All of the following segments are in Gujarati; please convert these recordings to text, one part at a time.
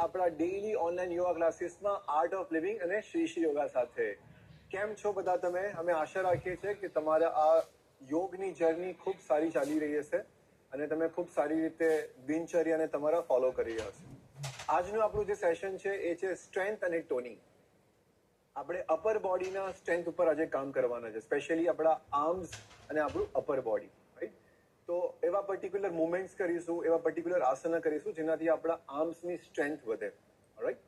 આપણા ડેઈલી ઓનલાઈન યોગા ક્લાસીસમાં આર્ટ ઓફ લિવિંગ અને શ્રી શ્રી યોગા સાથે કેમ છો બધા તમે? અમે આશા રાખીએ છીએ કે તમારા આ યોગની જર્ની ખૂબ સારી ચાલી રહી હશે અને તમે ખૂબ સારી રીતે દિનચર્યાને તમારા ફોલો કરી રહ્યા હશો. આજનું આપણું જે સેશન છે એ છે સ્ટ્રેન્થ અને ટોનિંગ. આપણે અપર બોડીના સ્ટ્રેન્થ ઉપર આજે કામ કરવાના છે, સ્પેશિયલી આપણા આર્મ્સ અને આપણું અપર બોડી, રાઈટ? તો એવા પર્ટિક્યુલર મુવમેન્ટ્સ કરીશું, એવા પર્ટિક્યુલર આસના કરીશું જેનાથી આપણા આર્મ્સની સ્ટ્રેન્થ વધે. ઓલરાઈટ,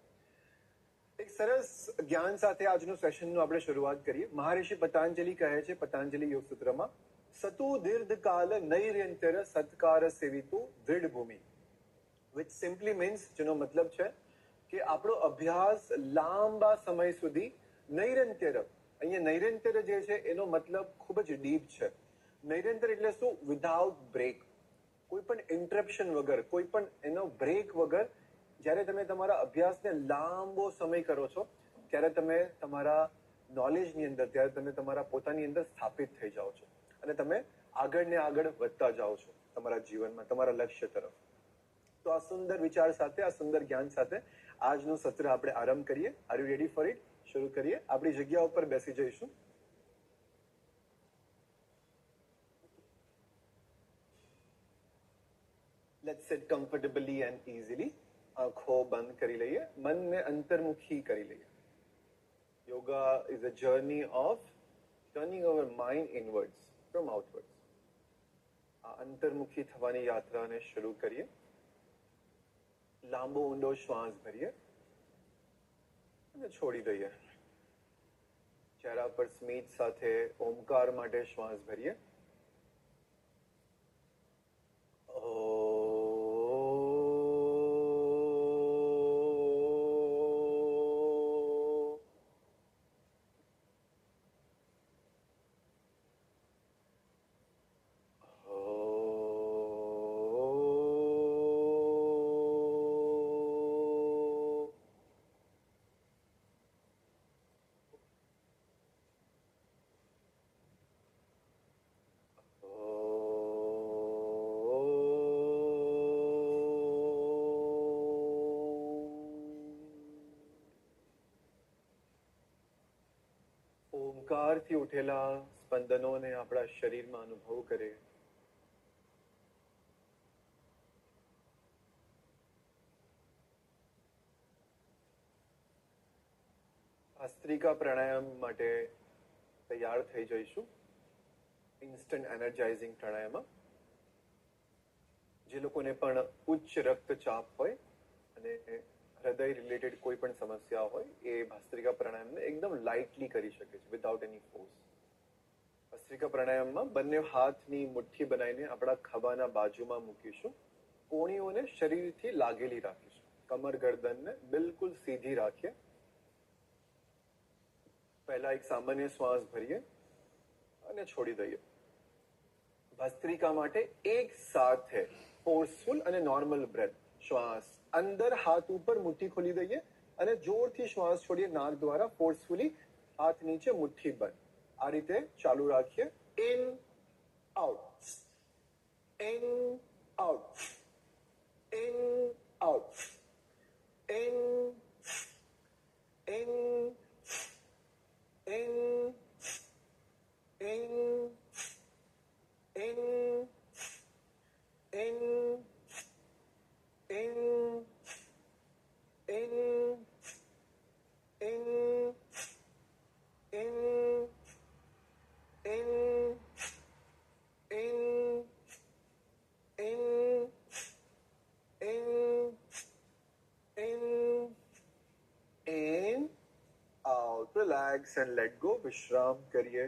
એક સરસ જ્ઞાન સાથે આજનું સેશનનું આપણે શરૂઆત કરીએ. મહારિષિ પતંજલિ કહે છે પતંજલિ યોગ સૂત્રમાં, સતુ દીર્ઘકાલ નૈર્યંતર સત્કાર સેવિતુ દૃઢ ભૂમિ, વિચ સિમ્પલી મીન્સ, જેનો મતલબ છે કે આપણો અભ્યાસ લાંબા સમય સુધી નૈરંતર, અહીંયા નૈરંતર જે છે એનો મતલબ ખૂબ જ ડીપ છે. નૈરંતર એટલે શું? વિધાઉટ બ્રેક, કોઈ પણ ઇન્ટરપ્શન વગર, કોઈ પણ એનો બ્રેક વગર જ્યારે તમે તમારા અભ્યાસને લાંબો સમય કરો છો ત્યારે તમે તમારા નોલેજની અંદર, ત્યારે તમે તમારા પોતાની અંદર સ્થાપિત થઈ જાઓ છો અને તમે આગળ ને આગળ વધતા જાઓ છો તમારા જીવનમાં, તમારા લક્ષ્ય તરફ. તો આ સુંદર વિચાર સાથે, આ સુંદર જ્ઞાન સાથે આજનું સત્ર આપણે આરંભ કરીએ. Are you ready for it? શરૂ કરીએ. આપણી જગ્યા ઉપર બેસી જઈશું. Let's sit comfortably and easily. આંખો બંધ કરી લઈએ, મનને અંતર્મુખી કરી લઈએ. Yoga is a journey of turning our mind inwards from outwards. આ અંતર્મુખી થવાની યાત્રાને શરૂ કરીએ. લાંબો ઊંડો શ્વાસ ભરીએ અને છોડી દઈએ. ચહેરા પર સ્મિત સાથે ઓમકાર માટે શ્વાસ ભરીએ. ઓમકારથી ઉઠેલા સ્પંદનોને આપણા શરીરમાં અનુભવ કરે. ભસ્ત્રિકા પ્રાણાયામ માટે તૈયાર થઈ જઈશું. ઇન્સ્ટન્ટ એનર્જાઇઝિંગ પ્રાણાયામ. જે લોકોને પણ ઉચ્ચ રક્તચાપ હોય અને હૃદય રિલેટેડ કોઈ પણ સમસ્યા હોય એ ભસ્ત્રિકા પ્રાણાયામને એકદમ લાઇટલી કરી શકે છે, વિધાઉટ એની ફોર્સ. ભસ્ત્રિકા પ્રાણાયામમાં બંને હાથની મુઠ્ઠી બનાવીને આપણા ખભાના બાજુમાં મૂકીશું. કોણીઓને શરીરથી લાગેલી રાખીશું. કમર ગરદનને બિલકુલ સીધી રાખીએ. પહેલા એક સામાન્ય શ્વાસ ભરીએ અને છોડી દઈએ. ભસ્ત્રિકા માટે એક સાથે ફોર્સફુલ અને નોર્મલ બ્રેથ. શ્વાસ અંદર, હાથ ઉપર, મુઠ્ઠી ખોલી દઈએ અને જોરથી શ્વાસ છોડીએ નાક દ્વારા. ફોર્સફુલી હાથ નીચે, મુઠ્ઠી બંધ. આ રીતે ચાલુ રાખીએ. In out, in out, in out, in in in in in in in in in in in in in in out. Relax and let go. વિશ્રામ કરીએ.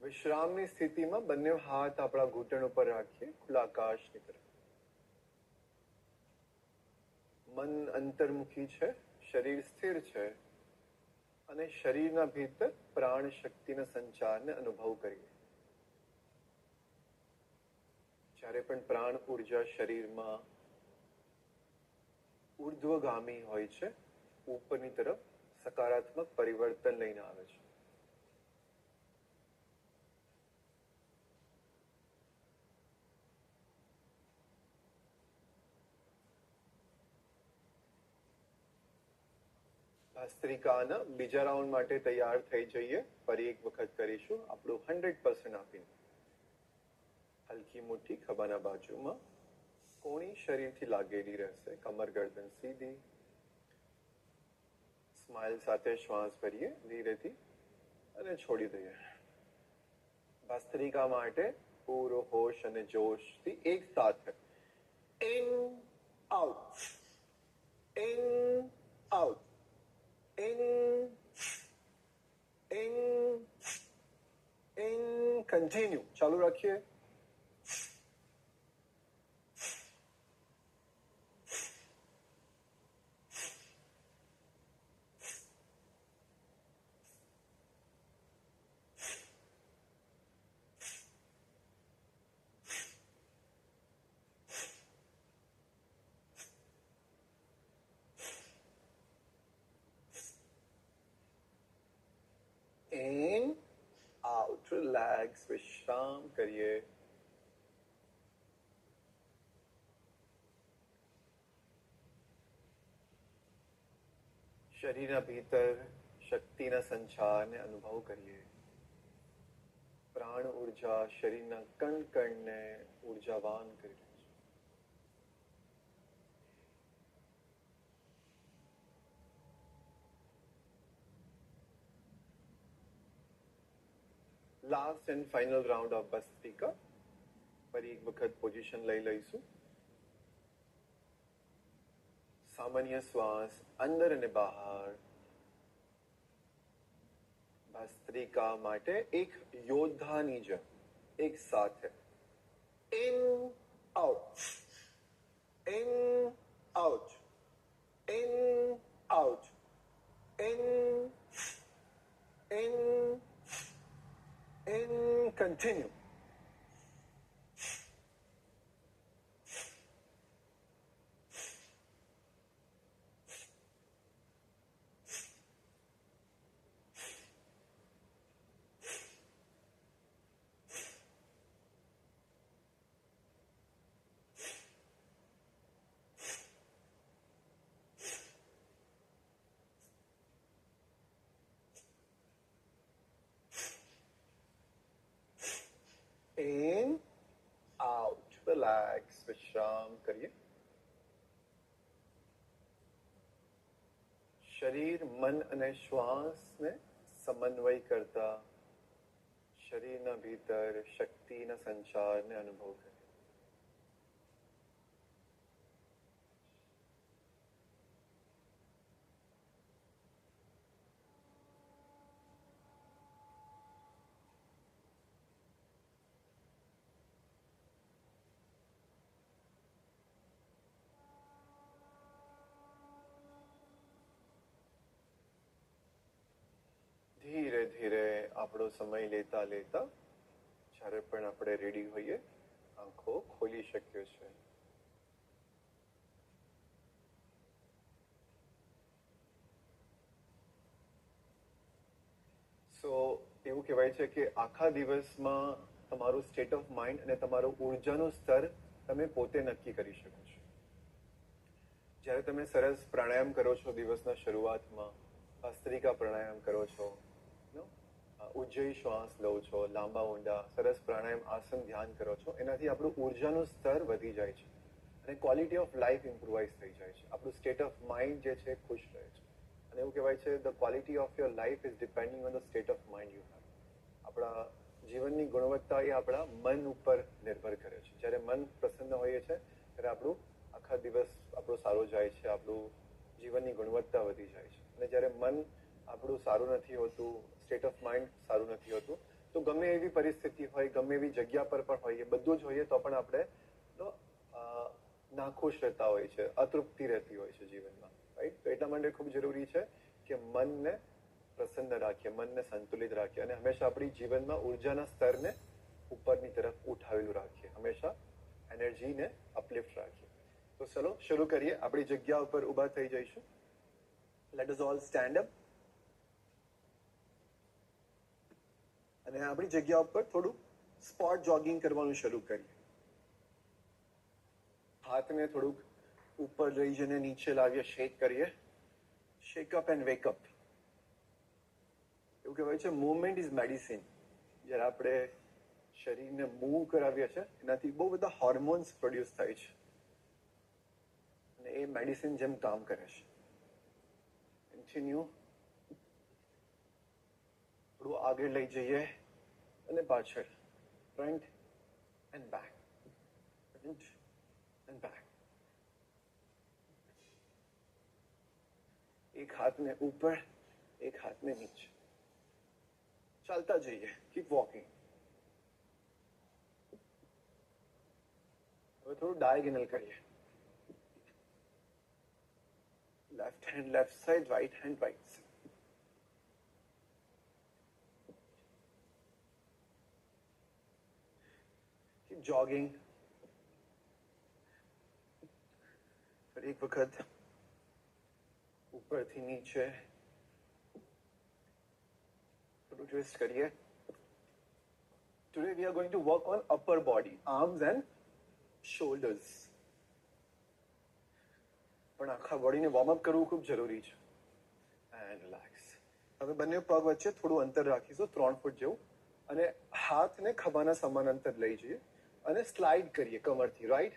વિશ્રામની સ્થિતિમાં બંને હાથ આપણા ઘૂંટણ ઉપર રાખીએ, ખુલ્લા આકાશની તરફ. મન અંતર્મુખી છે, શરીર સ્થિર છે અને શરીરના ભીતર પ્રાણ શક્તિના સંચારને અનુભવ કરીએ. જ્યારે પણ પ્રાણ ઉર્જા શરીરમાં ઉર્ધ્વગામી હોય છે, ઉપરની તરફ સકારાત્મક પરિવર્તન લઈને આવે છે. ભસ્ત્રિકાના બીજા રાઉન્ડ માટે તૈયાર થઈ જઈએ. ફરી એક વખત કરીશું આપણું 100% આપીને. હલકી મુઠ્ઠી ખભાના બાજુમાં, કોણી શરીરથી લાગેલી રહેશે, કમર ગરદન સીધી. સ્માઇલ સાથે શ્વાસ ભરીએ ધીરેથી અને છોડી દઈએ. ભસ્ત્રિકા માટે પૂરો હોશ અને જોશથી એક સાથે in out, in out, in in in. Continue, ચાલુ રાખીએ. In, out, relax, વિશ્રામ કરીએ. શરીરના ભીતર શક્તિના સંચારને અનુભવ કરીએ. પ્રાણ ઉર્જા શરીરના કણ કણને ઉર્જાવાન કરી રહી છે. Last and final round of bhastrika. ફરી એક વખત પોઝિશન લઈ લઈશું. સામાન્ય શ્વાસ અંદર અને બહાર. ભસ્ત્રિકા માટે એક યોદ્ધાની જેમ એક સાથે in out, in out, in out, in in in. Continue. In, out, relax, વિશ્રામ કરીએ. શરીર, મન અને શ્વાસને સમન્વય કરતા શરીરના ભીતર શક્તિના સંચારને અનુભવ કરીએ. ધીરે ધીરે આપણો સમય લેતા લેતા જ્યારે પણ આપણે રેડી હોઈએ આંખો ખોલી શકીએ છીએ. સો એવું કહેવાય છે કે આખા દિવસમાં તમારું સ્ટેટ ઓફ માઇન્ડ અને તમારું ઉર્જાનું સ્તર તમે પોતે નક્કી કરી શકો છો. જ્યારે તમે સરસ પ્રાણાયામ કરો છો દિવસના શરૂઆતમાં, ભસ્ત્રિકા પ્રાણાયામ કરો છો, ઉજ્જય શ્વાસ લો છો, લાંબા ઊંડા સરસ પ્રાણાયામ આસન ધ્યાન કરો છો, એનાથી આપણું ઉર્જાનું સ્તર વધી જાય છે અને ક્વોલિટી ઓફ લાઈફ ઇમ્પ્રુવાઇઝ થઈ જાય છે. આપણું સ્ટેટ ઓફ માઇન્ડ જે છે ખુશ રહે છે. અને એવું કહેવાય છે the quality of your life is depending on the state of mind you have. આપણા જીવનની ગુણવત્તા એ આપણા મન ઉપર નિર્ભર કરે છે. જ્યારે મન પ્રસન્ન હોઈએ છે ત્યારે આપણું આખા દિવસ આપણો સારો જાય છે, આપણું જીવનની ગુણવત્તા વધી જાય છે. અને જ્યારે મન આપણું સારું નથી હોતું, સ્ટેટ ઓફ માઇન્ડ સારું નથી હોતું, તો ગમે એવી પરિસ્થિતિ હોય, ગમે એવી જગ્યા પર પણ હોઈએ, બધું જ હોઈએ તો પણ આપણે નાખુશ રહેતા હોય છે, અતૃપ્તિ રહેતી હોય છે જીવનમાં, રાઈટ? તો એટલા માટે ખૂબ જરૂરી છે કે મનને પ્રસન્ન રાખીએ, મનને સંતુલિત રાખીએ અને હંમેશા આપણી જીવનમાં ઉર્જાના સ્તરને ઉપરની તરફ ઉઠાવેલું રાખીએ, હંમેશા એનર્જીને અપલિફ્ટ રાખીએ. તો ચલો શરૂ કરીએ. આપણી જગ્યા ઉપર ઊભા થઈ જઈશું. Let us all stand up અને આપણી જગ્યા ઉપર થોડું સ્પોટ જોગિંગ કરવાનું શરૂ કરીએ. હાથને થોડુંક ઉપર લઈ જઈને નીચે લાવીએ, શેક કરીએ. શેક અપ એન્ડ વેક અપ. એવું કહેવાય છે મૂવમેન્ટ ઇઝ મેડિસિન. જ્યારે આપણે શરીરને મૂવ કરાવીએ છીએ એનાથી બહુ બધા હોર્મોન્સ પ્રોડ્યુસ થાય છે અને એ મેડિસિન જેમ કામ કરે છે. કન્ટિન્યુ. થોડું આગળ લઈ જઈએ અને પાછળ. Front end back. Front end back. એક હાથને ઉપર, એક હાથને નીચે. ચાલતા જઈએ. Keep walking. હવે થોડું ડાયગોનલ કરીએ. Left hand left side, right hand right side. Keep jogging. ફરી એક વખત ઉપરથી નીચે થોડું ટ્વિસ્ટ કરીએ. Today we are going to work on upper body, arms and shoulders. પણ આખા બોડીને વોર્મ અપ કરવું ખૂબ જરૂરી છે. And relax. હવે બંને પગ વચ્ચે થોડું અંતર રાખીશું, 3 ફૂટ જેવું, અને હાથને ખભાના સમાન અંતર લઈ જઈએ અને સ્લાઇડ કરીએ કમરથી. રાઈટ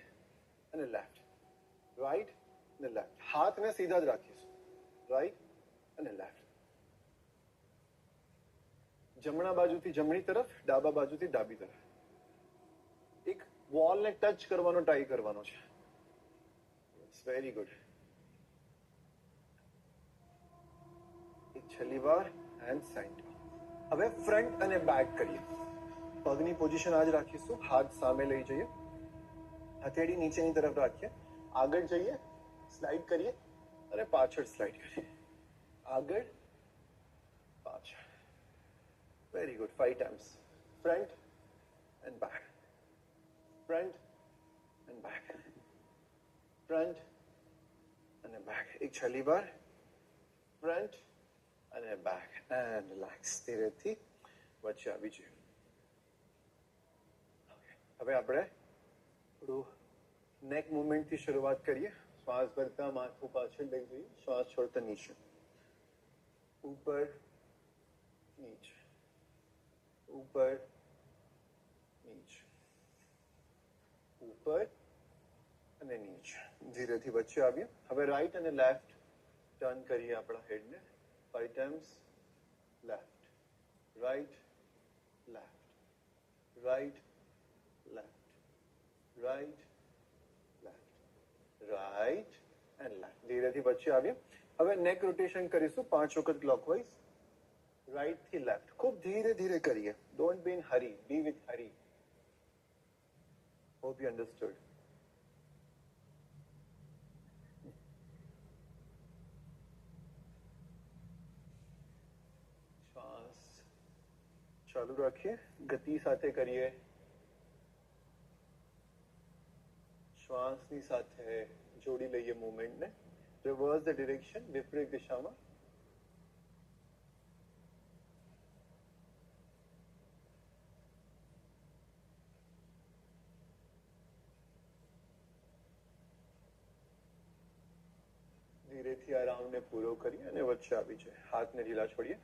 અને લેફ્ટ, રાઈટ અને લેફ્ટ. હાથને સીધા જ રાખીશું. રાઈટ અને લેફ્ટ. જમણા બાજુથી જમણી તરફ, ડાબા બાજુથી ડાબી તરફ. એક વોલને ટચ કરવાનો ટ્રાય કરવાનો છે. Very good. એક છેલ્લી વાર એન્ડ સાઈડ. હવે ફ્રન્ટ અને બેક કરીએ. પગની પોઝિશન આજ રાખીશું. હાથ સામે લઈ જઈએ, હથેળી નીચેની તરફ રાખીએ, આગળ જઈએ, સ્લાઇડ કરીએ અને પાછળ સ્લાઇડ કરીએ. આગળ પાછળ. Very good. 5 times. Front and back. Front and back. Front and back. એક છેલ્લી વાર. Front અને back. And relax. ધીરેથી વચ્ચે આવી જઈએ. હવે આપણે થોડું નેક મુવમેન્ટથી શરૂઆત કરીએ. શ્વાસ ભરતા માથું પાછળ લઈ જઈએ. શ્વાસ છોડતા નીચે. ઉપર નીચે. ઉપર નીચે. ઉપર અને નીચે. ધીરેથી વચ્ચે આવીએ. હવે રાઈટ અને લેફ્ટ ટર્ન કરીએ આપણા હેડને. 5 times. Left, right, left, right, left, right, left, right and left. ધીરેથી વચ્ચે આવીએ. હવે નેક રોટેશન કરીશું 5 વખત ક્લોકવાઇઝ. રાઈટ થી લેફ્ટ. ખૂબ ધીરે ધીરે કરીએ. Don't be in hurry. Be with hurry. Hope you understood. શ્વાસ ચાલુ રાખીએ. ગતિ સાથે કરીએ. શ્વાસની સાથે જોડી લઈએ મુવમેન્ટને. રિવર્સ ધ ડિરેક્શન, વિપરીત દિશામાં. ધીરેથી આ રાઉન્ડને પૂરો કરીએ અને વચ્ચે આવી જાય. હાથને ઢીલા છોડીએ.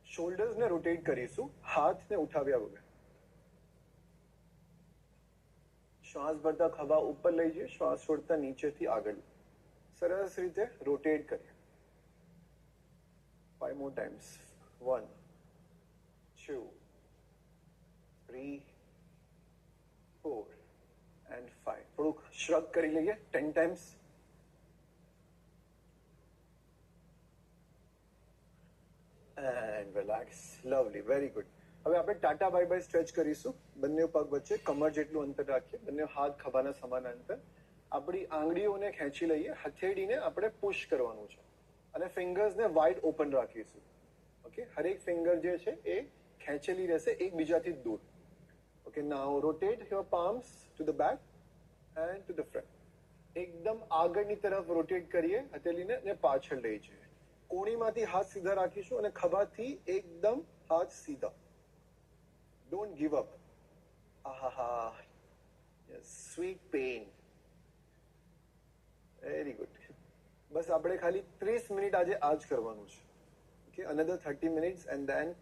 શોલ્ડર્સને રોટેટ કરીશું, હાથને ઉઠાવ્યા વગર. શ્વાસ ભરતા ખભા ઉપર લઈ જઈએ. શ્વાસ છોડતા નીચેથી આગળ. સરસ રીતે રોટેટ કરીએ. 5 more times. 1, 2, 3, 4 and 5. થોડુંક શ્રગ કરી લઈએ. 10 times. And relax. Lovely. Very good. હવે આપણે ટાટા બાય બાય સ્ટ્રેચ કરીશું. બંને પગ વચ્ચે કમર જેટલું અંતર રાખીએ. બંને હાથ ખભાના સમાન અંતર. આપણી આંગળીઓને ખેંચી લઈએ. હથેળીને આપણે પુશ કરવાનું છે અને ફિંગર્સને વાઇડ ઓપન રાખીશું. ઓકે. હરેક ફિંગર જે છે એ ખેંચેલી રહેશે એકબીજાથી દૂર. Okay. Now rotate your palms to the back and to the front. એકદમ આગળની તરફ રોટેટ કરીએ હથેળીને અને પાછળ લઈ જઈએ. કોણીમાંથી હાથ સીધા રાખીશું અને ખભાથી એકદમ હાથ સીધા. Don't give up. આહાહા. Yes. Sweet pain. Very good. બસ આપણે ખાલી 30 મિનિટ આજે આ જ કરવાનું છે. Okay, another 30 minutes and then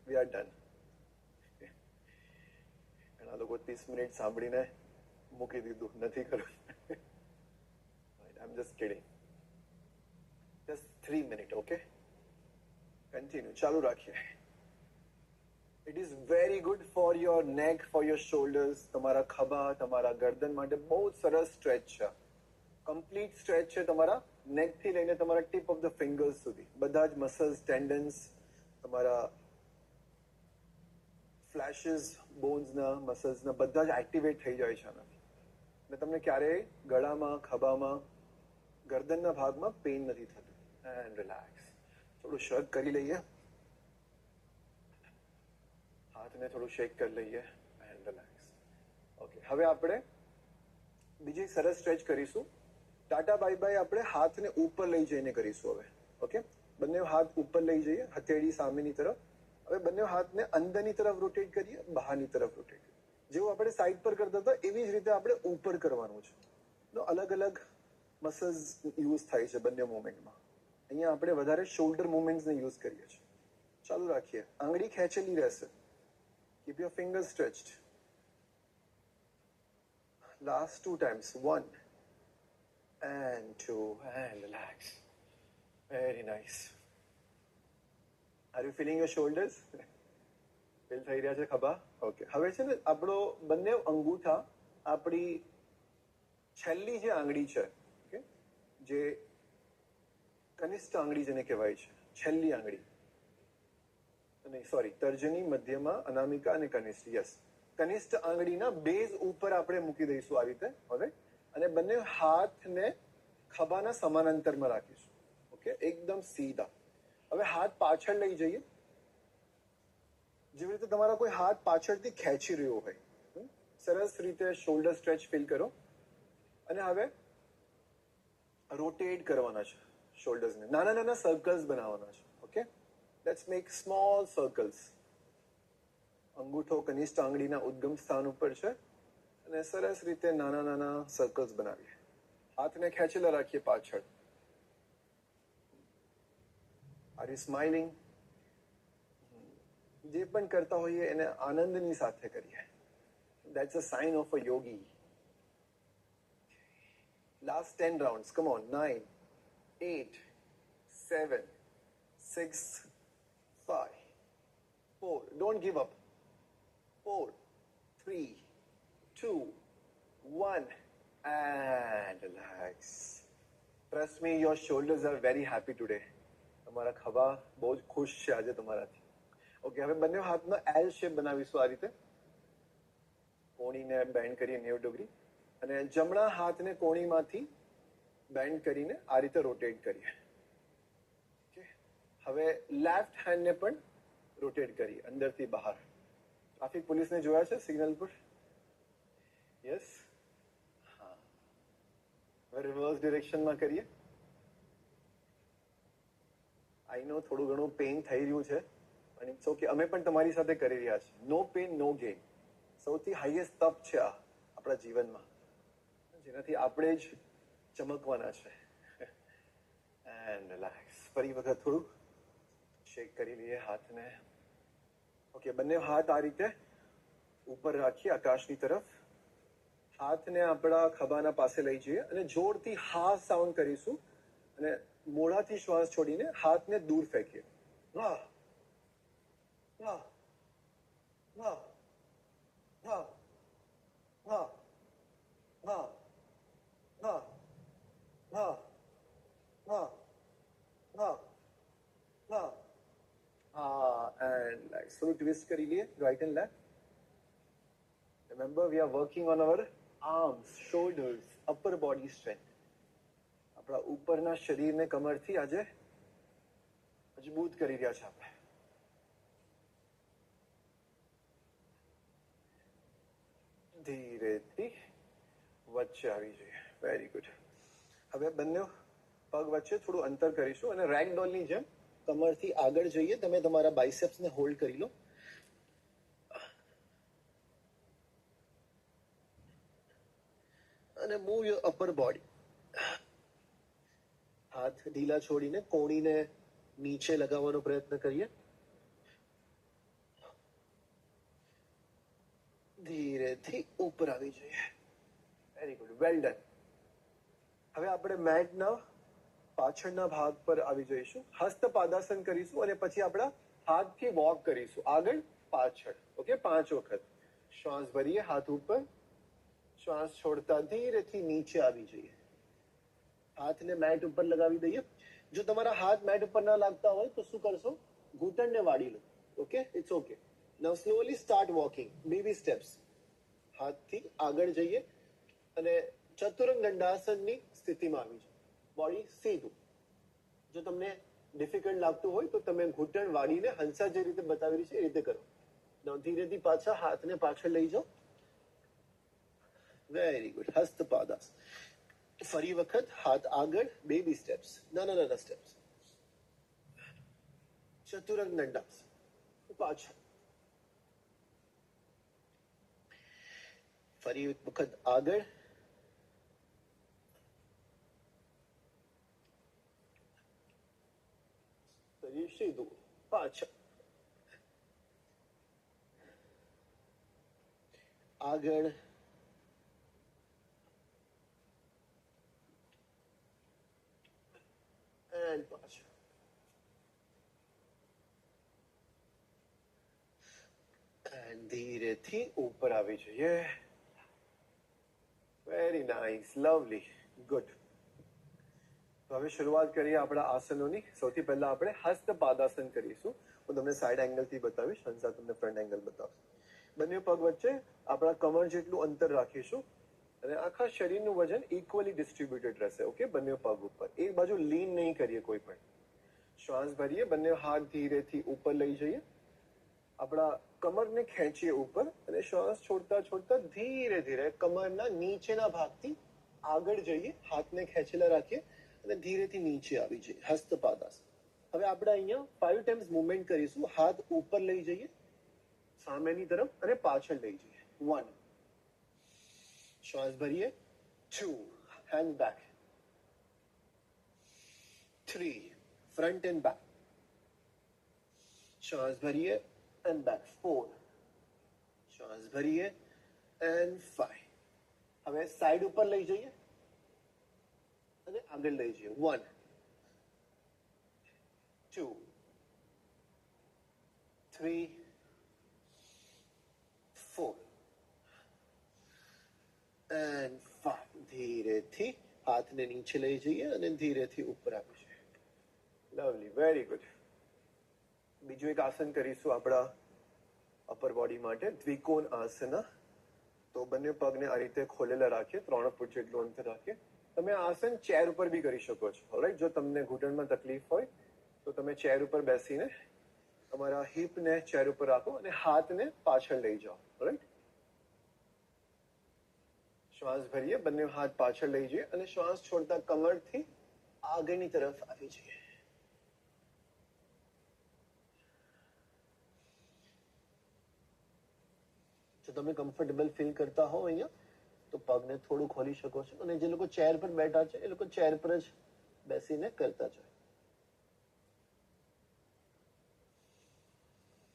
we are done. ઘણા લોકો 30 મિનિટ સાંભળીને મૂકી દીધું, નથી કરવું. I'm just kidding. Just 3 minutes, okay? Continue. ચાલુ રાખીએ. It is very good for your neck, for your shoulders. તમારા ખભા, તમારા ગરદન માટે બહુ સરસ સ્ટ્રેચ છે. કમ્પ્લીટ સ્ટ્રેચ છે તમારા નેક થી લઈને તમારા ટીપ ઓફ ધ ફિંગર્સ સુધી. બધા જ મસલ્સ, ટેન્ડન્સ, તમારા ફ્લેશિસ, બોન્સના, મસલ્સના બધા જ એક્ટિવેટ થઈ જાય છે આનાથી. અને તમને ક્યારેય ગળામાં, ખભામાં, ગરદનના ભાગમાં પેઇન નથી થતું. And relax. થોડું શક કરી લઈએ, હાથને થોડું શેક કરી લઈએ એન્ડ રિલેક્સ. ઓકે, હવે આપણે બીજી સરસ સ્ટ્રેચ કરીશું. ટાટા બાય બાય આપણે હાથને ઉપર લઈ જઈને કરીશું હવે. ઓકે, બંને હાથ ઉપર લઈ જઈએ, હથેળી સામેની તરફ. હવે બંને હાથને અંદરની તરફ રોટેટ કરીએ, બહારની તરફ રોટેટ કરીએ. જેવું આપણે સાઈડ પર કરતા હતા એવી જ રીતે આપણે ઉપર કરવાનું છે. તો અલગ અલગ મસલ્સ યુઝ થાય છે બંને મુવમેન્ટમાં. અહીંયા આપણે વધારે શોલ્ડર મુવમેન્ટ્સને યુઝ કરીએ છીએ. ચાલુ રાખીએ. આંગળી ખેંચેલી રહેશે. Keep your fingers stretched. Last 2 times. 1 and 2 and relax. Very nice. Are you feeling your shoulders? Feel થઈ રહ્યા છે ખભા? ઓકે, હવે છે ને આપણો બંને અંગૂઠા આપણી છેલ્લી જે આંગળી છે, ઓકે, જે કનિષ્ઠ આંગળી જેને કહેવાય છે, છેલ્લી આંગળી, નહીં સોરી, તર્જની, મધ્યમા, અનામિકા અને કનિષ્ઠ. યસ, કનિષ્ઠ આંગળીના બેઝ ઉપર આપણે મૂકી દઈશું આ રીતે હવે, અને બંને હાથને ખભાના સમાનાંતરમાં રાખીશું. ઓકે, એકદમ સીધા. હવે હાથ પાછળ લઈ જઈએ, જેવી રીતે તમારા કોઈ હાથ પાછળથી ખેંચી રહ્યો હોય. સરસ રીતે શોલ્ડર સ્ટ્રેચ ફીલ કરો. અને હવે રોટેટ કરવાના છે શોલ્ડર્સને. નાના નાના સર્કલ્સ બનાવવાના છે. Okay, let's make small circles. અંગૂઠો કનિષ્ઠ આંગળીના ઉદ્ગમ સ્થાન ઉપર છે અને સરસ રીતે નાના નાના સર્કલ્સ બનાવીએ. હાથને ખેંચેલા રાખીએ પાછળ. Are you smiling? જે પણ કરતા હોઈએ એને આનંદની સાથે કરીએ. That's a sign of a yogi. Last 10 rounds. Come on. 9, 8, 7, 6, 5, 4. Don't give up. 4, 3, 2, 1, and relax. Trust me, your shoulders are very happy today. તમારા ખભા બહુ જ ખુશ છે આજે તમારાથી. ઓકે, હવે બંને હાથનો એલ શેપ બનાવીશું આ રીતે. કોણીને બેન્ડ કરીએ 90 ડિગ્રી અને જમણા હાથને કોણીમાંથી બેન્ડ કરીને આ રીતે રોટેટ કરીએ. ઓકે, હવે લેફ્ટ હેન્ડને પણ રોટેટ કરીએ અંદરથી બહાર. ટ્રાફિક પોલીસને જોયા છે સિગ્નલ પર? યસ. હા, હવે રિવર્સ ડિરેક્શનમાં કરીએ. આઈ નો થોડું ઘણું પેઇન થઈ રહ્યું છે, પણ ઇટ્સ ઓકે. અમે પણ તમારી સાથે કરી રહ્યા છીએ. નો પેઇન નો ગેઇન. સૌથી હાઈએસ્ટ તપ છે આ આપણા જીવનમાં, જેનાથી આપણે જ ચમકવાના છે. And relax. ફરી વખત થોડું શેક કરી લઈએ હાથને. ઓકે, બંને હાથ આ રીતે ઉપર રાખીએ આકાશની તરફ. હાથને આપણા ખભાના પાસે લઈ જઈએ અને જોરથી હા સાઉન્ડ કરીશું અને મોઢાથી શ્વાસ છોડીને હાથને દૂર ફેંકીએ. વાહ વાહ વાહ વાહ વાહ વાહ વાહ વાહ વાહ વાહ વાહ. હા, એન્ડ લાઈક થોડું ટ્વિસ્ટ કરી લઈએ right and left. Remember, we are working on our arms, shoulders, upper body strength. આપણા ઉપરના શરીરને કમરથી આજે મજબૂત કરી રહ્યા છે આપણે. ધીરેથી વચ્ચે આવી જઈએ. Very good. હવે બંને પગ વચ્ચે થોડું અંતર કરીશું અને રેગ ડોલની જેમ કમરથી આગળ જઈએ. તમે તમારા બાઇસેપ્સને હોલ્ડ કરી લો અને મૂવ યોર અપર બોડી. હાથ ઢીલા છોડીને કોણીને નીચે લગાવવાનો પ્રયત્ન કરીએ. ધીરેથી ઉપર આવી જઈએ. Very good, well done. હવે આપણે મેટના પાછળના ભાગ પર આવી જઈશું. હસ્ત પાદાસન કરીશું અને પછી આપણા હાથથી વોક કરીશું આગળ પાછળ. ઓકે, 5 વખત. શ્વાસ ભરીએ, હાથ ઉપર, શ્વાસ છોડતા ધીરેથી નીચે આવી જઈએ. હાથને મેટ ઉપર લગાવી દઈએ. જો તમારા હાથ મેટ ઉપર ના લાગતા હોય તો શું કરશો? ઘૂંટણને વાળી લો. Okay, it's okay. Now slowly start walking, baby steps. હાથથી આગળ જઈએ અને ચતુરંગ દંડાસનની સ્થિતિમાં આવી જાય. બોડી સીધું. જો તમને ડિફિકલ્ટ લાગતું હોય તો તમે ઘૂંટણ વાળીને હંસા જે રીતે બતાવેલી છે એ રીતે કરો. ધીરેથી પાછા હાથને પાછળ લઈ જાઓ. Very good. હસ્તપાદાસ. ફરી વખત હાથ આગળ, બેબી સ્ટેપ્સ, નાના સ્ટેપ્સ. ચતુરંગ દંડાસન, પાછળ. ફરી એક વખત આગળ, શરીર સીધું, પાછળ, આગળ, and પાછળ. And ધીરેથી ઉપર આવી જઈએ. Very nice, lovely, good. તો હવે શરૂઆત કરીએ આપણા આસનોની. સૌથી પહેલા આપણે હસ્ત પાદાસન કરીશું. હું તમને સાઈડ એંગલથી બતાવીશ, હંસા તમને ફ્રન્ટ એંગલ બતાવશે. બંને પગ વચ્ચે આપણા કમર જેટલું અંતર રાખીશું અને આખા શરીરનું વજન ઇક્વલી ડિસ્ટ્રીબ્યુટેડ રહેશે. ઓકે, બંને પગ ઉપર, એક બાજુ લીન નહીં કરીએ કોઈ પણ. શ્વાસ ભરીએ, બંને હાથ ધીરેથી ઉપર લઈ જઈએ, આપણા કમરને ખેંચીએ ઉપર અને શ્વાસ છોડતા છોડતા ધીરે ધીરે કમરના નીચેના ભાગથી આગળ જઈએ. હાથને ખેંચેલા રાખીએ અને ધીરેથી નીચે આવી જઈએ. હસ્તપાદાસન. હવે આપણે અહીંયા 5 ટાઈમ્સ મુવમેન્ટ કરીશું. હાથ ઉપર લઈ જઈએ, સામેની તરફ અને પાછળ લઈ જઈએ. 1, શ્વાસ ભરીએ. 2, hand back. 3, front end back. શ્વાસ ભરીએ and back. 4, શ્વાસ ભરીએ and 5. હવે સાઈડ ઉપર લઈ જઈએ અને આગળ લઈ જઈએ. 1, 2, 3, 4 and 5. ધીરેથી હાથને નીચે લઈ જઈએ અને ધીરેથી ઉપર આવી જઈએ. Lovely, very good. બીજું એક આસન કરીશું આપણા અપર બોડી માટે, દ્વિકોણ આસન. તો બંને પગને આ રીતે ખોલેલા રાખીએ, 3 ફૂટ જેટલું અંતર રાખીએ. તમે આ આસન ચેર ઉપર બી કરી શકો છો. ઓલરાઈટ, જો તમને ઘૂંટણમાં તકલીફ હોય તો તમે ચેર ઉપર બેસીને તમારા હિપને ચેર ઉપર રાખો અને હાથને પાછળ લઈ જાઓ. ઓલરાઈટ, શ્વાસ ભરીએ, બંને હાથ પાછળ લઈ જઈએ અને શ્વાસ છોડતા કમરથી આગળની તરફ આવી જઈએ. જો તમે કમ્ફર્ટેબલ ફીલ કરતા હો અહીંયા તો પગને થોડું ખોલી શકો છો અને જે લોકો ચેર પર બેઠા છે એ લોકો ચેર પર જ બેસીને કરતા જાય.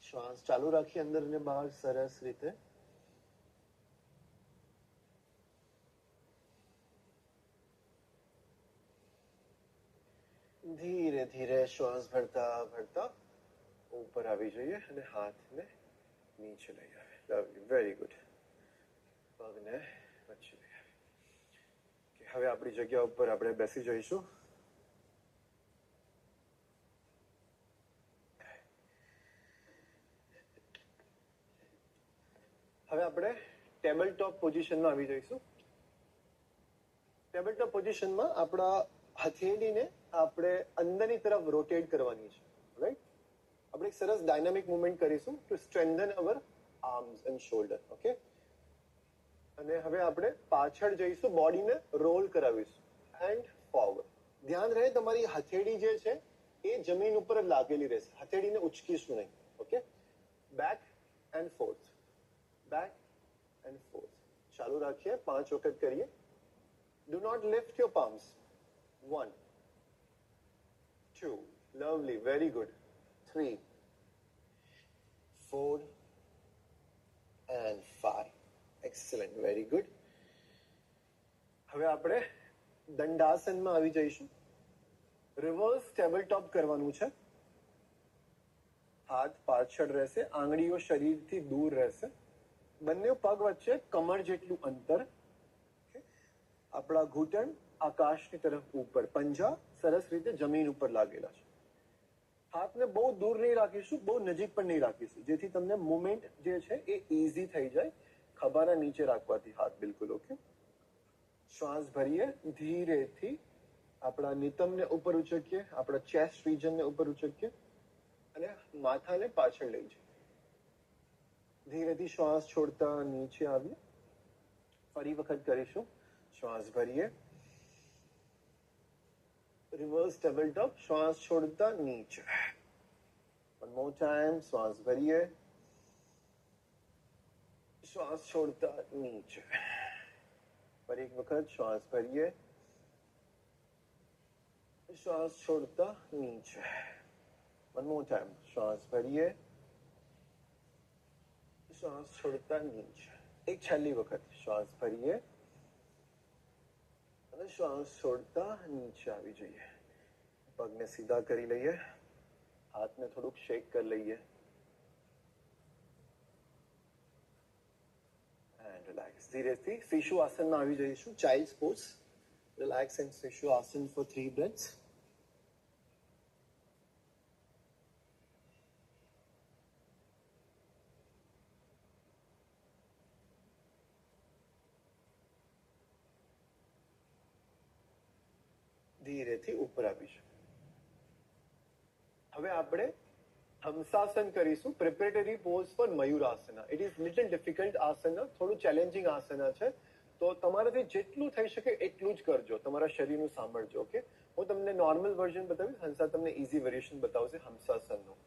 શ્વાસ ચાલુ રાખી અંદર અને બહાર સરસ રીતે. ધીરે ધીરે શ્વાસ ભરતા ભરતા ઉપર આવી જઈએ અને હાથને નીચે લઈ આવે. Lovely, very good. પગને વચ્ચે લઈ આવે. હવે આપણી જગ્યા ઉપર આપણે બેસી જઈશું. હવે આપણે ટેબલ ટોપ પોઝિશનમાં આવી જઈશું. ટેબલ ટોપ પોઝિશનમાં આપણા હથેળીને આપણે અંદરની તરફ રોટેટ કરવાની છે. રાઈટ, આપણે એક સરસ ડાયનામિક મુવમેન્ટ કરીશું to strengthen our arms and shoulder. Okay, અને હવે આપણે પાછળ જઈશું, બોડીને રોલ કરાવીશું એન્ડ ફોરવર્ડ. ધ્યાન રહે તમારી હથેળી જે છે એ જમીન ઉપર જ લાગેલી રહેશે, હથેળીને ઉચકીશું નહીં. Okay, back and fourth, back and fourth. ચાલુ રાખીએ, 5 વખત કરીએ. Do not lift your palms. 1, 2, lovely, very good. 3, 4 and 5. Excellent, very good. હવે આપણે દંડાસનમાં આવી જઈશું. રિવર્સ ટેબલ ટોપ કરવાનું છે. હાથ પાછળ રહેશે, આંગળીઓ શરીરથી દૂર રહેશે, બંને પગ વચ્ચે કમર જેટલું અંતર, આપણા ઘૂંટણ આકાશની તરફ ઉપર, પંજા સરસ રીતે જમીન ઉપર લાગેલા છે. હાથને બહુ દૂર નહીં રાખીશું, બહુ નજીક પણ નહીં રાખીશું, જેથી તમને મુવમેન્ટ જે છે એ ઇઝી થઈ જાય. ખભાના નીચે રાખવાથી હાથ બિલકુલ ઓકે. શ્વાસ ભરીએ, ધીરેથી આપણા નિતંબને ઉપર ઉચકીએ, આપણા ચેસ્ટ રિજનને ઉપર ઉચકીએ અને માથાને પાછળ લઈ જઈએ. ધીરેથી શ્વાસ છોડતા નીચે આવીએ. ફરી વખત કરીશું. શ્વાસ ભરીએ, રિવર્સ ટેબલ ટોપ, શ્વાસ છોડતા નીચે. One more time, શ્વાસ ભરીએ, શ્વાસ છોડતા નીચે. ફરી એક વખત શ્વાસ ભરીએ, શ્વાસ છોડતા નીચે. One more time, શ્વાસ ભરીએ, શ્વાસ છોડતા નીચે. એક છેલ્લી વખત શ્વાસ ભરીએ અને શ્વાસ છોડતા નીચે આવી જઈએ. પગને સીધા કરી લઈએ, હાથને થોડુંક શેક કરી લઈએ એન્ડ રિલેક્સ. ધીરેથી શિશુ આસનમાં આવી જઈશું. Child pose. રિલેક્સ એન્ડ શિશુ આસન ફોર 3 breaths. ધીરેથી ઉપર આવીશું. હવે આપણે હંસાસન કરીશું. Preparatory pose for Mayurasana. It is little difficult asana, થોડું ચેલેન્જિંગ આસના છે, તો તમારાથી જેટલું થઈ શકે એટલું જ કરજો. તમારા શરીરનું સાંભળજો. ઓકે, હું તમને નોર્મલ વર્ઝન બતાવીશ, હંસા તમને ઇઝી વેરિએશન બતાવશે હંસાસનનું.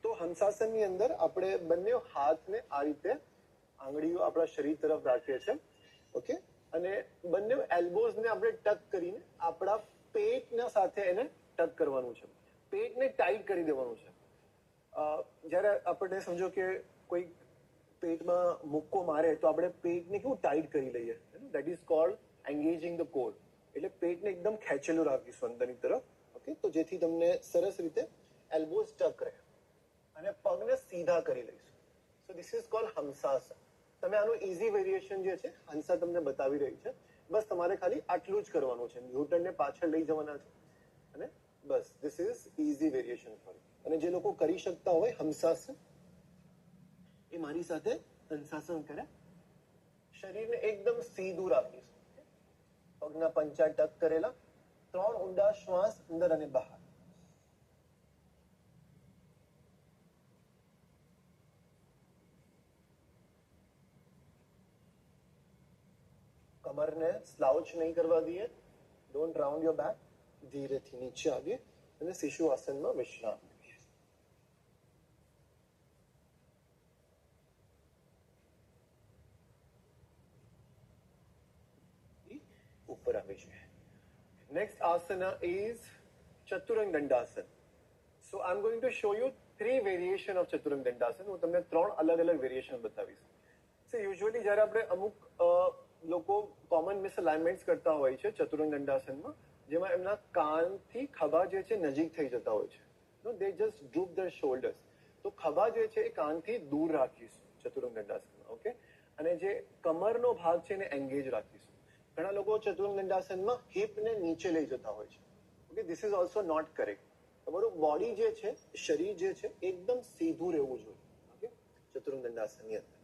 તો હંસાસનની અંદર આપણે બંને હાથને આ રીતે આંગળીઓ આપણા શરીર તરફ રાખીએ છીએ. ઓકે, અને બંને એલ્બોઝને આપણે ટક કરીને આપણા પેટના સાથે એને ટક કરવાનું છે. પેટને ટાઈટ કરી દેવાનું છે. જ્યારે આપણને સમજો કે કોઈ પેટમાં મુક્કો મારે તો આપણે પેટને કેવું ટાઈટ કરી લઈએ. That is called engaging the core. એટલે પેટને એકદમ ખેંચેલું રાખીશું અંદરની તરફ. ઓકે, તો જેથી તમને સરસ રીતે એલ્બોઝ ટક રહે અને પગને સીધા કરી લઈશું. So this is called Hansasana. તમે આનું ઇઝી વેરિએશન જે છે હંસા તમને બતાવી રહી છે. બસ તમારે ખાલી આટલું જ કરવાનું છે. ઘૂંટણને પાછળ લઈ જવાના છે અને બસ this is easy variation for you. અને જે લોકો કરી શકતા હોય હંસાસન, એ મારી સાથે હંસાસન કરે. શરીરને એકદમ સીધું રાખીશું. પગના પંચા ટક કરેલા, 3 ઊંડા શ્વાસ અંદર અને બહાર. કમરને સ્લાઉચ નહીં કરવા દઈએ. Don't round your back. ધીરેથી નીચે આવીએ અને શિશુ આસનમાં વિશ્રામ લઈએ. ઉપર આવી જોઈએ. Next asana is Chaturanga Dandasana. So I am going to show you 3 variation of Chaturanga Dandasana. હું તમને 3 અલગ અલગ વેરિએશન બતાવીશ. સો યુઝ્યુઅલી જ્યારે આપણે અમુક લોકો કોમન મિસઅલાઇનમેન્ટ કરતા હોય છે ચતુરંગ દંડાસનમાં, જેમાં એમના કાનથી ખભા જે છે નજીક થઈ જતા હોય છે. દે જસ્ટ ડ્રૂપ ધેર શોલ્ડર્સ. તો ખભા જે છે એ કાનથી દૂર રાખીશું ચતુરંગ દંડાસનમાં. ઓકે, અને જે કમરનો ભાગ છે એને એંગેજ રાખીશું. ઘણા લોકો ચતુરંગ દંડાસનમાં હિપને નીચે લઈ જતા હોય છે. Okay, this is also not correct. તમારું બોડી જે છે, શરીર જે છે એકદમ સીધું રહેવું જોઈએ. ઓકે, ચતુરંગ દંડાસનની અંદર.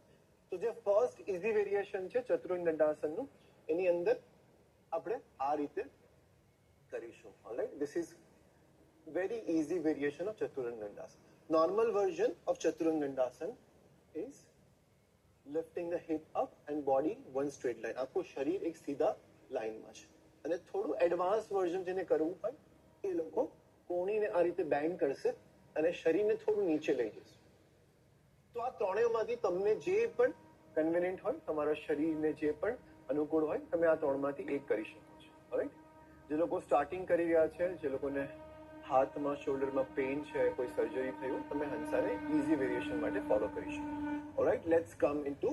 તો જે ફર્સ્ટ ઇઝી વેરિએશન છે ચતુરંગ દંડાસનનું, એની અંદર આપણે આ રીતે કરીશું. Alright, this is very easy variation of Chaturanga Dandasana. Normal version of Chaturanga Dandasana is lifting the hip up and body one straight line. આખું શરીર એક સીધા લાઈનમાં છે. અને થોડું એડવાન્સ વર્ઝન જેને કરવું હોય એ લોકો કોણીને આ રીતે બેન્ડ કરશે અને શરીરને થોડું નીચે લઈ જશે. તો આ ત્રણેયમાંથી તમને જે પણ કન્વિનિયન્ટ હોય, તમારા શરીરને જે પણ અનુકૂળ હોય, તમે આ ત્રણમાંથી એક કરી શકો છો. રાઈટ? જે લોકો સ્ટાર્ટિંગ કરી રહ્યા છે, જે લોકોને હાથમાં શોલ્ડરમાં પેઇન છે, કોઈ સર્જરી થયું, તમે હંસાને ઇઝી વેરિએશન માટે ફોલો કરી શકો. Alright, let's come into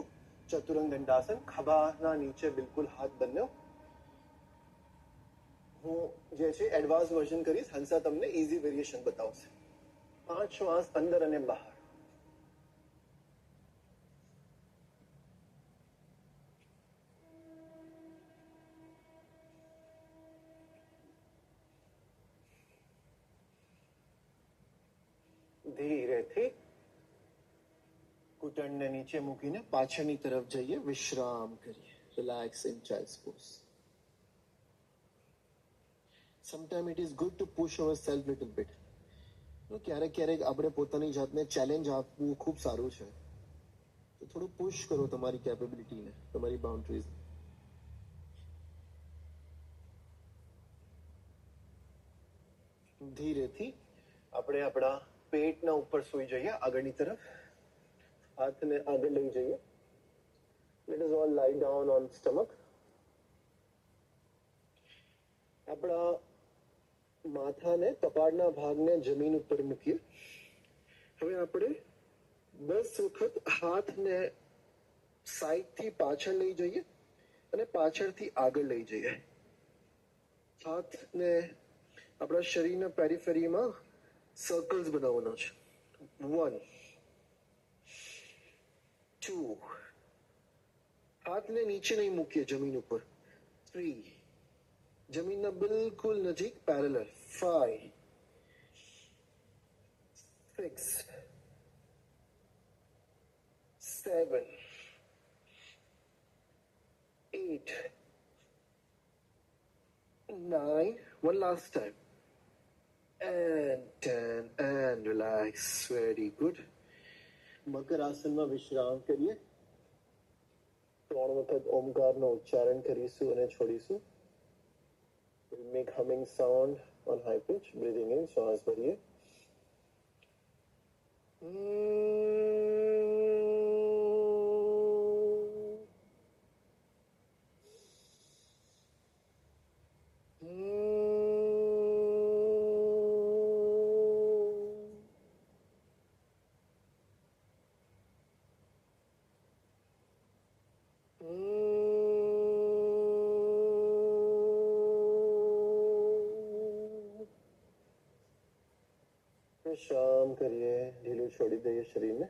Chaturanga Dandasana. ખભાના નીચે બિલકુલ હાથ બંને. હું જે છે એડવાન્સ વર્ઝન કરીશ, હંસા તમને ઇઝી વેરિએશન બતાવશે. 5 શ્વાસ અંદર અને બહાર. ધીરેથી ઘૂંટણને નીચે મૂકીને પાછળની તરફ જઈએ, વિશ્રામ કરીએ. Relax in child's pose. Sometime it is good to push our self little bit. ક્યારેક ક્યારેક આપણે પોતાની જાતને ચેલેન્જ આપવું ખૂબ સારું છે. તો થોડું પુશ કરો તમારી કેપેબિલિટીને, તમારી બાઉન્ડ્રીઝ. ધીરેથી આપણે આપણા પેટના ઉપર સૂઈ જઈએ, આગળની તરફ. હાથને આગળ લઈ જઈએ. લેટ અસ ઓલ લાઈ ડાઉન ઓન સ્ટમક. આપણા માથાને, કપાળના ભાગને જમીન ઉપર મૂકીએ. હવે આપણે 10 વખત હાથને સાઈડથી પાછળ લઈ જઈએ અને પાછળથી આગળ લઈ જઈએ. હાથને આપણા શરીરના પેરિફેરીમાં સર્કલ્સ બનાવવાના છે. 1 2. હાથને નીચે નહીં મૂકીએ, જમીન ઉપર. 3. જમીનના બિલકુલ નજીક, parallel. 5 6 7 8 9. One last time. And 10. And relax. Very good. મકર આસનમાં વિશ્રામ કરીએ. 3 વખત ઓમકારનો ઉચ્ચારણ કરીશું અને છોડીશું. We'll make humming sound on high pitch. Breathing in, શ્વાસ ભરીએ. શામ કરીએ, ઢીલું છોડી દઈએ શરીરને.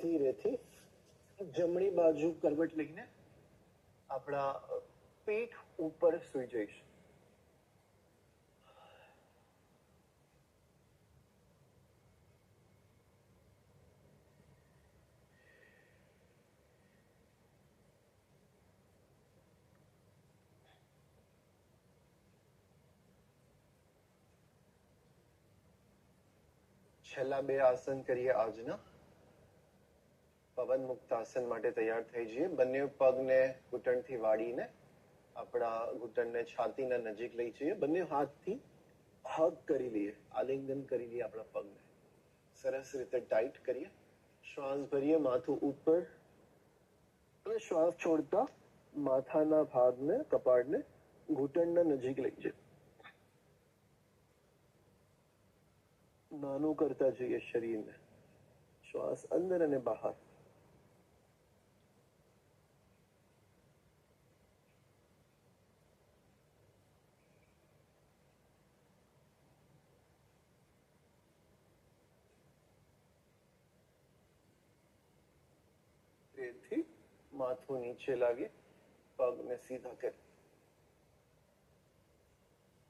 ધીરેથી જમણી બાજુ કરવટ લઈને આપણા પેટ ઉપર સૂઈ જઈશું. છેલ્લા 2 આસન કરીએ આજના. પવન મુક્ત આસન માટે તૈયાર થઈ જઈએ. બંને પગને ઘૂંટણથી વાળીને આપણા ઘૂંટણને છાતીના નજીક લઈ જઈએ. બંને હાથથી હગ કરી લઈએ, આલિંગન કરી લઈએ આપણા પગને. સરસ રીતે ટાઈટ કરીએ. શ્વાસ ભરીએ, માથું ઉપર, અને શ્વાસ છોડતા માથાના ભાગને, કપાળને ઘૂંટણના નજીક લઈ જઈએ. નાનું કરતા જઈએ શરીરને. શ્વાસ અંદર અને બહાર. તેથી માથું નીચે લાવીએ, પગને સીધા કરીએ.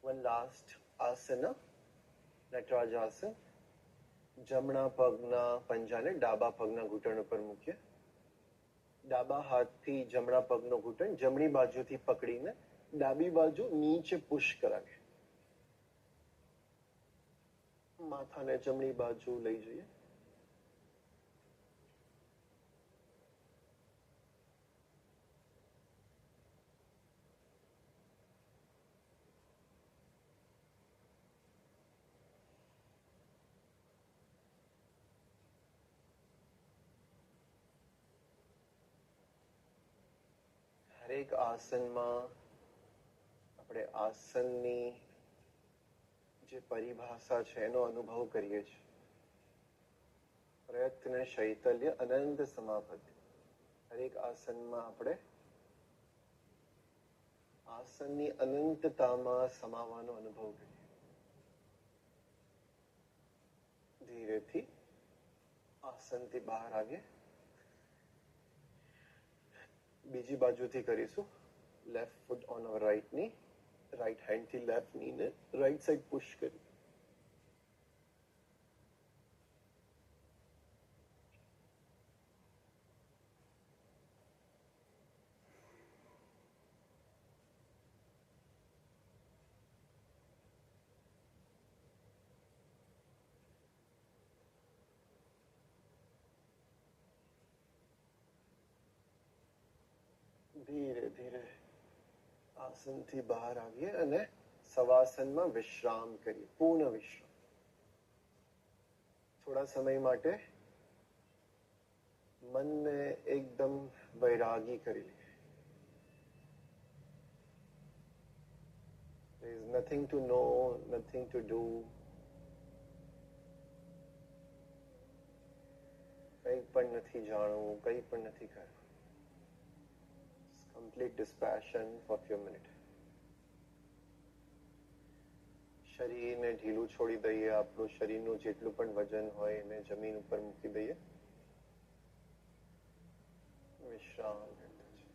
વન લાસ્ટ આસન, નટરાજ આસન. જમણા પગના પંજાને ડાબા પગના ઘૂંટણ ઉપર મૂકીએ. ડાબા હાથથી જમણા પગનો ઘૂંટણ જમણી બાજુથી પકડીને ડાબી બાજુ નીચે પુશ કરાવીએ. માથાને જમણી બાજુ લઈ જઈએ. હરેક આસનમાં આપણે આસનની જે પરિભાષા છે એનો અનુભવ કરીએ છીએ. પ્રયત્ન શૈતલ્ય અનંત સમાપત્તિ. દરેક આસનમાં આપણે આસનની અનંતતામાં સમાવાનો અનુભવ કરીએ. ધીરેથી આસનથી બહાર આવીએ. બીજી બાજુથી કરીશું. Left foot on hour right ની, રાઈટ હેન્ડ થી લેફ્ટ ની ને રાઈટ સાઈડ પુશ કરી. ધીરે ધીરે આસનથી બહાર આવીએ અને સવાસનમાં વિશ્રામ કરીએ. પૂર્ણ વિશ્રામ. થોડા સમય માટે મનને એકદમ વૈરાગી કરી લઈએ. There is nothing to know, nothing to do. કંઈ પણ નથી જાણવું, કંઈ પણ નથી કરવું. Complete dispassion for few minutes. શરીરને ઢીલું છોડી દઈએ. આપણું શરીરનું જેટલું પણ વજન હોય એને જમીન ઉપર મૂકી દઈએ. વિશ્રામ કરતા છે.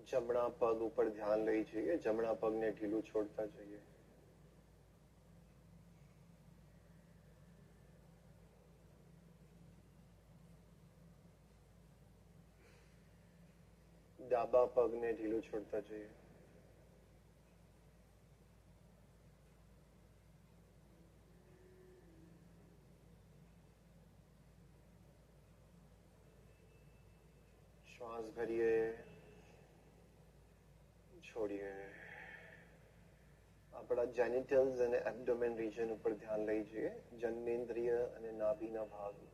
જમણા પગ ઉપર ધ્યાન લઈ જઈએ. જમણા પગને ઢીલું છોડતા જઈએ. ડાબા પગને ઢીલું છોડતા જઈએ. શ્વાસ ભરીએ, છોડીએ. આપણા જેનિટલ્સ અને એબ્ડોમેન રિજન ઉપર ધ્યાન લઈ જઈએ. જનનેન્દ્રિય અને નાભીના ભાગ.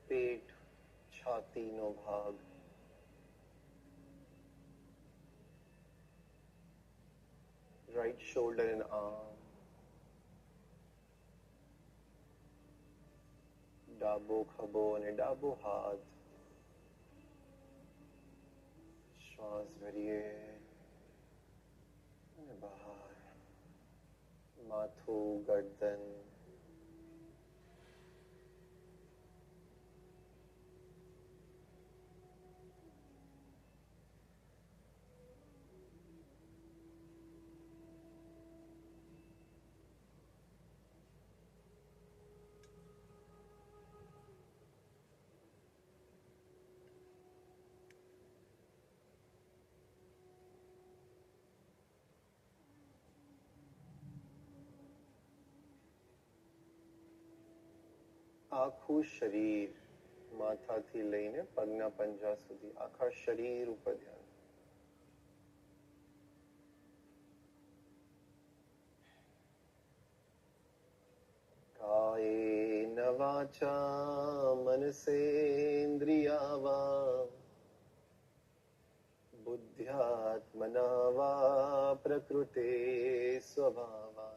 પેટ, છાતીનો ભાગ. Right shoulder and arm. ડાબો ખભો અને ડાબો હાથ. શ્વાસ ભરીએ અને બહાર. માથું, ગરદન. આખું શરીર, માથાથી લઈને પગના પંજા સુધી, આખા શરીર ઉપર ધ્યાન. કાયેન વાચા મનસેન્દ્રિયા વા બુદ્ધ્યાત્મના વા પ્રકૃતે સ્વભાવા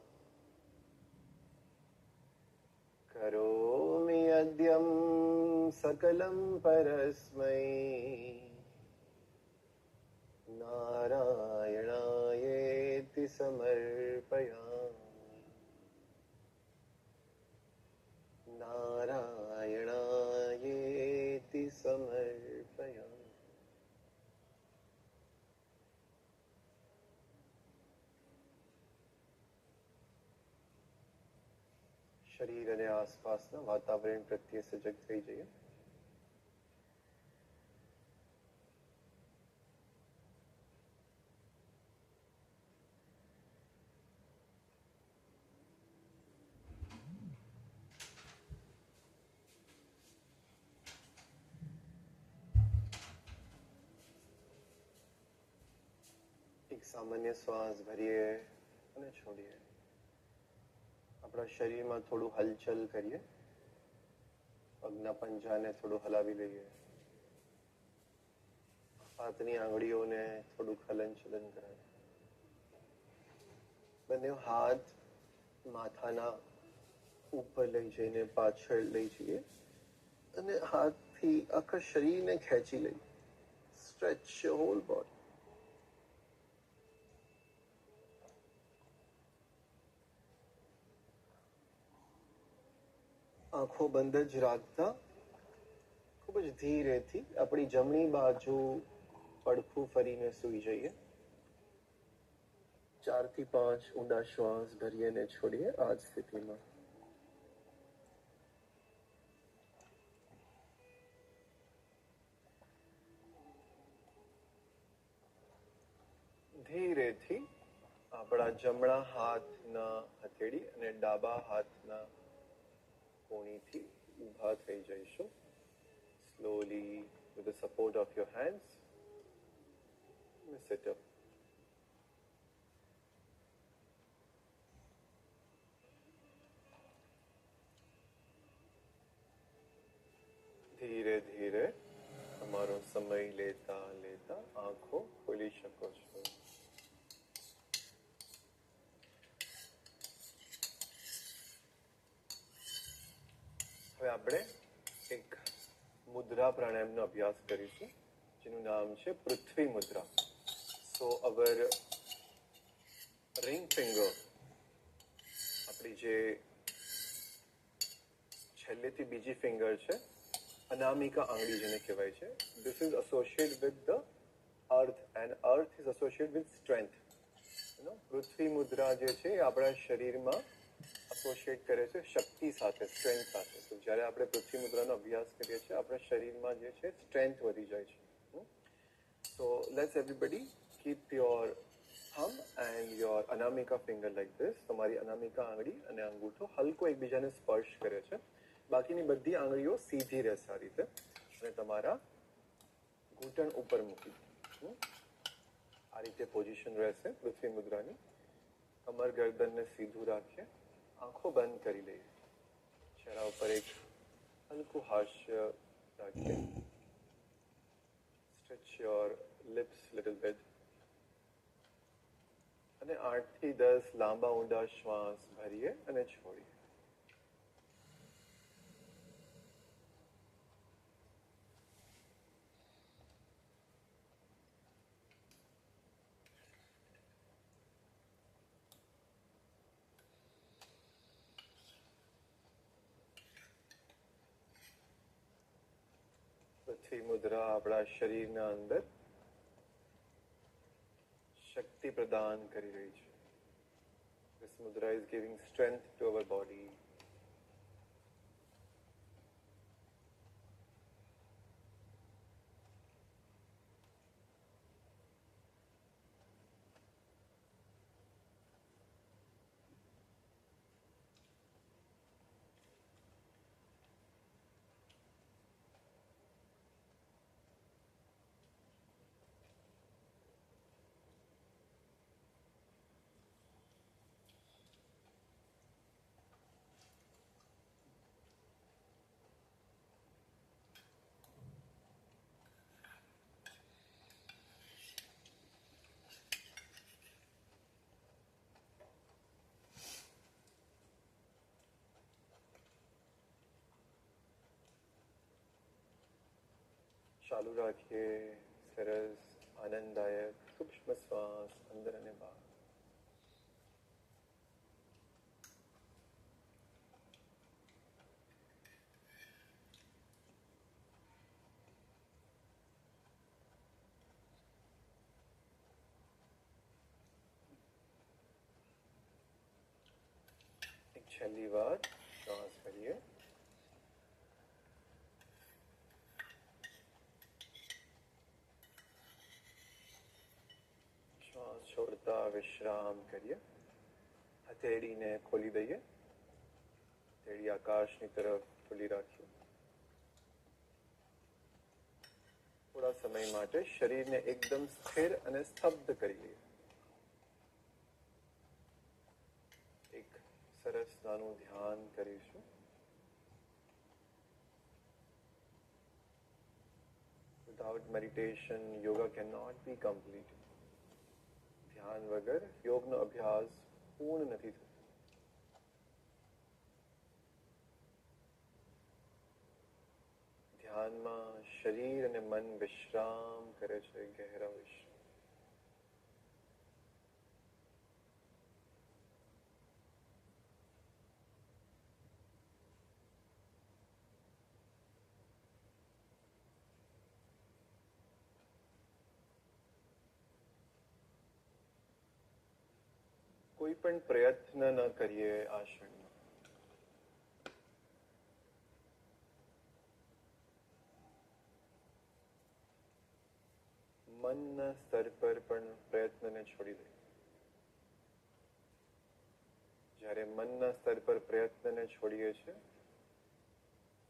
કરોમિ યદ્યં સકલં પરસ્મૈ નારાયણાય समर्पयामि नारायणायेति समर्पयामि શરીર અને આસપાસના વાતાવરણ પ્રત્યે સજગ થઈ જઈએ. એક સામાન્ય શ્વાસ ભરીએ અને છોડીએ. આપણા શરીરમાં થોડું હલચલ કરીએ. પગના પંજાને થોડું હલાવી લઈએ. હાથની આંગળીઓને થોડું હલનચલન કરાવીએ. બંને હાથ માથાના ઉપર લઈ જઈને પાછળ લઈ જઈએ અને હાથથી આખા શરીરને ખેંચી લઈએ. Stretch your whole body. આંખો બંધ જ રાખતા ખૂબ જ ધીરેથી આપણી જમણી બાજુ પડખું ફરીને સૂઈ જઈએ. 4 થી 5 ઊંડા શ્વાસ ભરીએ અને છોડીએ આ જ સ્થિતિમાં. ધીરેથી આપણા જમણા હાથના હથેળી અને ડાબા હાથના કોણીથી ઊભા થઈ જઈશું. Slowly, with the support of your hands, sit up. ધીરે ધીરે તમારો સમય લેતા લેતા આંખો ખોલી શકો છો. હવે આપણે એક મુદ્રા પ્રાણાયામનો અભ્યાસ કરીશું જેનું નામ છે પૃથ્વી મુદ્રા. સો અવર રિંગ ફિંગર, આપણી જે છેલ્લેથી બીજી ફિંગર છે, અનામિકા આંગળી જેને કહેવાય છે, this is associated with the earth and earth is associated with strength. પૃથ્વી મુદ્રા જે છે એ આપણા શરીરમાં એસોસિએટ કરે છે શક્તિ સાથે, સ્ટ્રેન્થ સાથે. તો જ્યારે આપણે પૃથ્વી મુદ્રાનો અભ્યાસ કરીએ છીએ આપણા શરીરમાં જે છે સ્ટ્રેન્થ વધી જાય છે. So let's everybody keep your thumb and your anamika finger like this. તમારી અનામિકા આંગળી અને અંગૂઠો હલકો એકબીજાને સ્પર્શ કરે છે. બાકીની બધી આંગળીઓ સીધી રહેશે આ રીતે અને તમારા ઘૂંટણ ઉપર મૂકી આ રીતે પોઝિશન રહેશે પૃથ્વી મુદ્રાની. કમર ગરદનને સીધું રાખીએ, આંખો બંધ કરી લઈએ, ચહેરા ઉપર એક હલકું હાસ્ય રાખીએ. Stretch your lips little bit અને 8 થી 10 લાંબા ઊંડા શ્વાસ ભરીએ અને છોડીએ. પૃથ્વી મુદ્રા આપણા શરીરના અંદર શક્તિ પ્રદાન કરી રહી છે. This mudra is giving strength to our body. ચાલુ રાખીએ. સરસ આનંદદાયક સૂક્ષ્મ શ્વાસ અંદર અને બહાર. છેલ્લી વાર શ્વાસ કરીએ. શ્વાસ છોડતા વિશ્રામ કરીએ. હથેળીને ખોલી દઈએ. હથેળી આકાશની તરફ ખુલ્લી રાખીએ. થોડા સમય માટે શરીરને એકદમ સ્થિર અને સ્તબ્ધ કરી લઈએ. એક સરસ નાનું ધ્યાન કરીશું. Without meditation, yoga cannot be complete. ધ્યાન વગર યોગનો અભ્યાસ પૂર્ણ નથી થતો. ધ્યાનમાં શરીર અને મન વિશ્રામ કરે છે, ગહેરા વિશ્રામ. કોઈ પણ પ્રયત્ન ન કરીએ આ ક્ષણમાં. મનના સ્તર પર પણ પ્રયત્નને છોડી દઈએ. જ્યારે મનના સ્તર પર પ્રયત્નને છોડીએ છીએ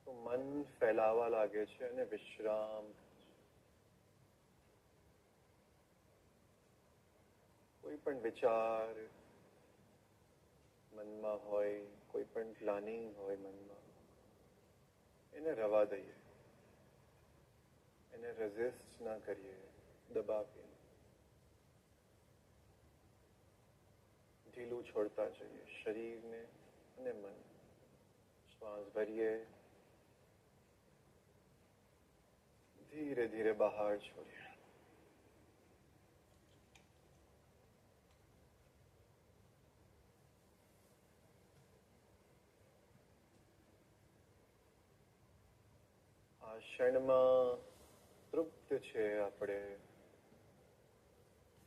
તો મન ફેલાવા લાગે છે અને વિશ્રામ. કોઈ પણ વિચાર મનમાં હોય, કોઈ પણ પ્લાનિંગ હોય મનમાં, એને રવા દઈએ. એને રેઝિસ્ટ ના કરીએ, દબાવીએ. ઢીલું છોડતા જઈએ શરીરને અને મન. શ્વાસ ભરીએ, ધીરે ધીરે બહાર છોડીએ. આ ક્ષણમાં તૃપ્ત છે આપણે,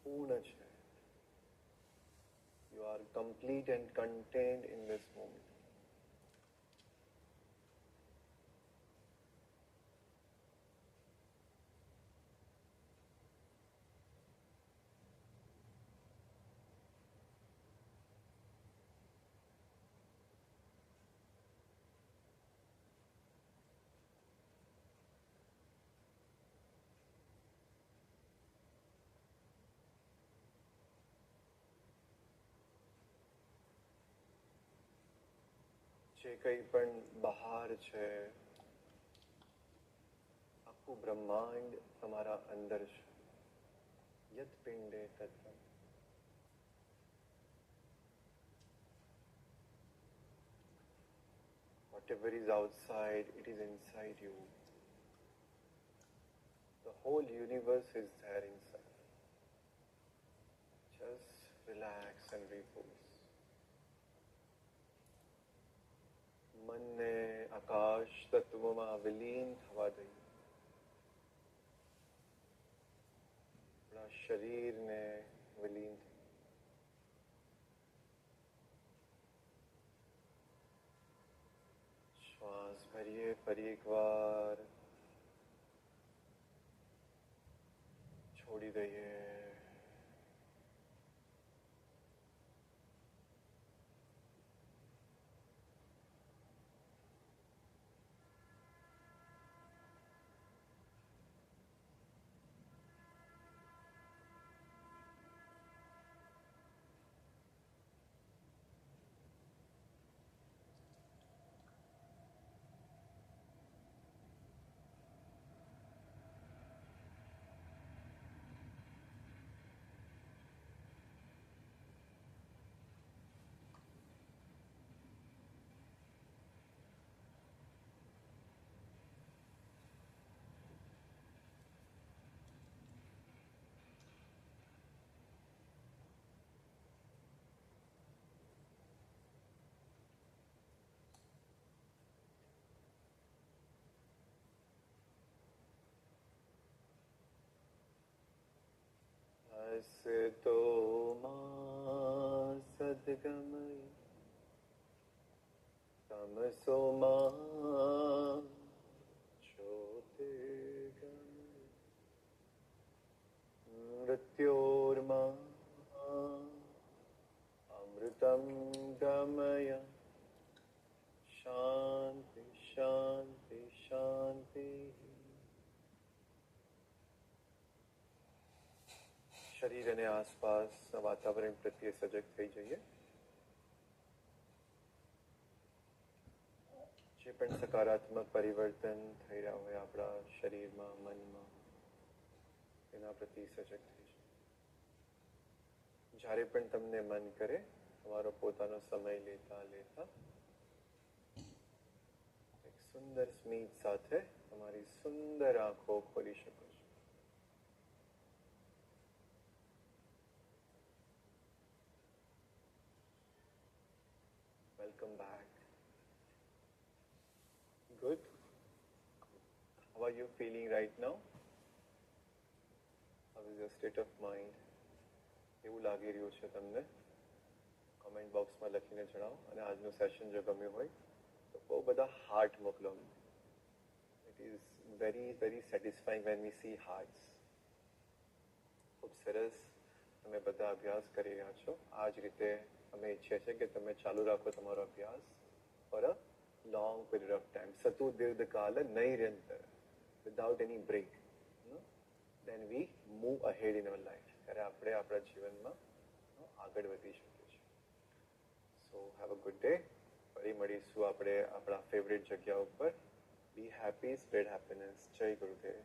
પૂર્ણ છે. You are complete and contained in this moment. જે કંઈ પણ બહાર છે, આખું બ્રહ્માંડ તમારા અંદર છે. યત પિંડે તત્વ. Whatever is outside, it is inside you. The whole universe is there inside. Just relax and repose. મનને આકાશ તત્વમાં વિલીન થવા દઈએ. આપણા શરીરને વિલીન થવા. શ્વાસ ભરીએ ફરી એકવાર, છોડી દઈએ. तो मा सद्गमय तमसो मा ज्योतिर्गमय मृत्योर्मा अमृतं गमय शांति शांति शांति શરીર અને આસપાસના વાતાવરણ પ્રત્યે સજગ થઈ જઈએ. જે પણ સકારાત્મક પરિવર્તન થઈ રહ્યા હોય આપણા શરીરમાં, મનમાં, એના પ્રત્યે સજગ થઈ જઈએ. જ્યારે પણ તમને મન કરે તમારો પોતાનો સમય લેતા લેતા એક સુંદર સ્મિત સાથે તમારી સુંદર આંખો ખોલી શકો છો. Welcome back. Good. How are you feeling right now? How is your state of mind? કેવું લાગી રહ્યું છે તમને? કમેન્ટ બોક્સમાં લખીને જણાવો. અને આજનું સેશન જો ગમ્યું હોય તો બહુ બધા હાર્ટ મોકલો. It is very very satisfying when we see hearts. ખૂબ સરસ તમે બધા અભ્યાસ કરી રહ્યા છો. આ જ રીતે અમે ઈચ્છીએ છીએ કે તમે ચાલુ રાખો તમારો અભ્યાસ for a long period of time. સતુ દીર્ઘકાલ નૈરંતર, without any break. Then we move ahead in our life. ત્યારે આપણે આપણા જીવનમાં આગળ વધી શકીએ છીએ. So have a good day. ફરી મળીશું આપણે આપણા ફેવરેટ જગ્યા ઉપર. Be happy, spread happiness. Jai Gurudev.